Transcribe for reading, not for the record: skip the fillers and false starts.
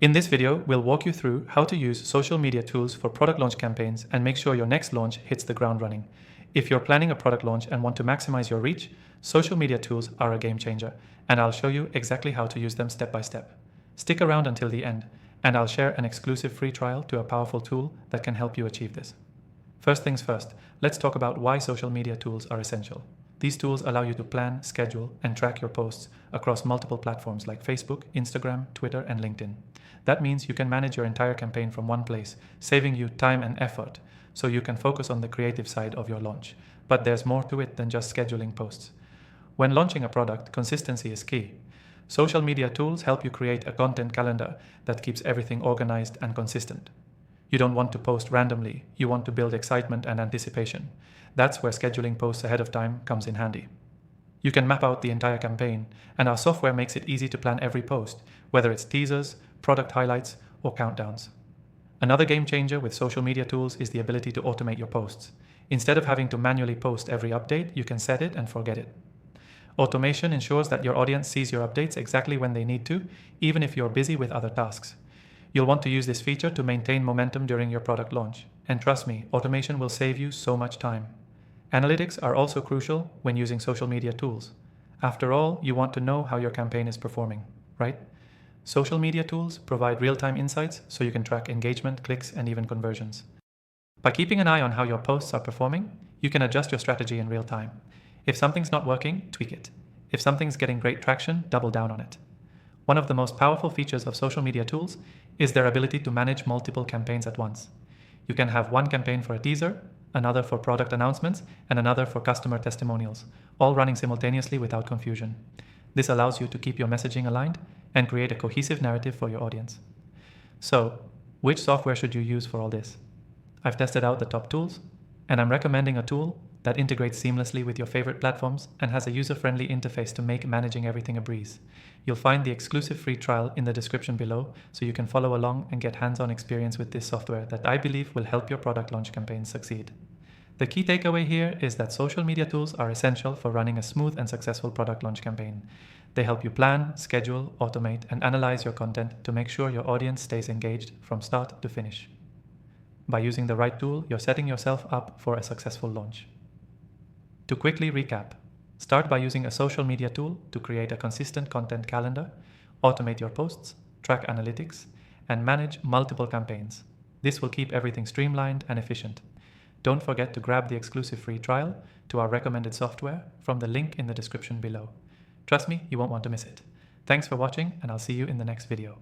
In this video, we'll walk you through how to use social media tools for product launch campaigns and make sure your next launch hits the ground running. If you're planning a product launch and want to maximize your reach, social media tools are a game changer, and I'll show you exactly how to use them step by step. Stick around until the end, and I'll share an exclusive free trial to a powerful tool that can help you achieve this. First things first, let's talk about why social media tools are essential. These tools allow you to plan, schedule, and track your posts across multiple platforms like Facebook, Instagram, Twitter, and LinkedIn. That means you can manage your entire campaign from one place, saving you time and effort, so you can focus on the creative side of your launch. But there's more to it than just scheduling posts. When launching a product, consistency is key. Social media tools help you create a content calendar that keeps everything organized and consistent. You don't want to post randomly, you want to build excitement and anticipation. That's where scheduling posts ahead of time comes in handy. You can map out the entire campaign, and our software makes it easy to plan every post, whether it's teasers, product highlights, or countdowns. Another game changer with social media tools is the ability to automate your posts. Instead of having to manually post every update, you can set it and forget it. Automation ensures that your audience sees your updates exactly when they need to, even if you're busy with other tasks. You'll want to use this feature to maintain momentum during your product launch. And trust me, automation will save you so much time. Analytics are also crucial when using social media tools. After all, you want to know how your campaign is performing, right? Social media tools provide real-time insights so you can track engagement, clicks, and even conversions. By keeping an eye on how your posts are performing, you can adjust your strategy in real time. If something's not working, tweak it. If something's getting great traction, double down on it. One of the most powerful features of social media tools is their ability to manage multiple campaigns at once. You can have one campaign for a teaser, another for product announcements, and another for customer testimonials, all running simultaneously without confusion. This allows you to keep your messaging aligned and create a cohesive narrative for your audience. So, which software should you use for all this? I've tested out the top tools, and I'm recommending a tool that integrates seamlessly with your favorite platforms and has a user-friendly interface to make managing everything a breeze. You'll find the exclusive free trial in the description below, so you can follow along and get hands-on experience with this software that I believe will help your product launch campaign succeed. The key takeaway here is that social media tools are essential for running a smooth and successful product launch campaign. They help you plan, schedule, automate, and analyze your content to make sure your audience stays engaged from start to finish. By using the right tool, you're setting yourself up for a successful launch. To quickly recap, start by using a social media tool to create a consistent content calendar, automate your posts, track analytics, and manage multiple campaigns. This will keep everything streamlined and efficient. Don't forget to grab the exclusive free trial to our recommended software from the link in the description below. Trust me, you won't want to miss it. Thanks for watching, and I'll see you in the next video.